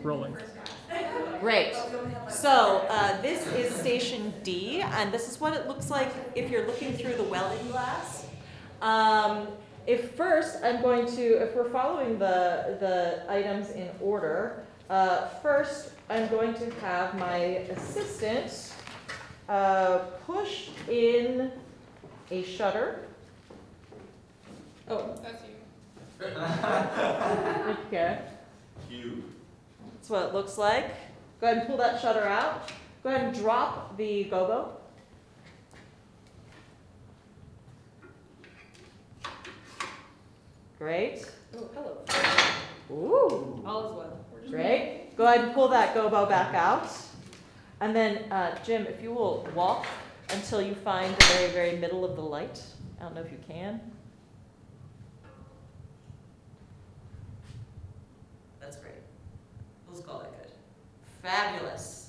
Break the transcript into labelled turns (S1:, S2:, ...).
S1: rolling.
S2: Great. So this is station D, and this is what it looks like if you're looking through the welding glass. If first I'm going to, if we're following the items in order, first I'm going to have my assistant push in a shutter.
S3: Oh, that's you.
S2: Okay.
S4: Cute.
S2: That's what it looks like. Go ahead and pull that shutter out. Go ahead and drop the gobo. Great.
S3: Oh, hello.
S2: Ooh.
S3: All is well. We're just
S2: Great. Go ahead and pull that gobo back out. And then, Jim, if you will walk until you find the very, very middle of the light. I don't know if you can. That's great. Let's call that good. Fabulous.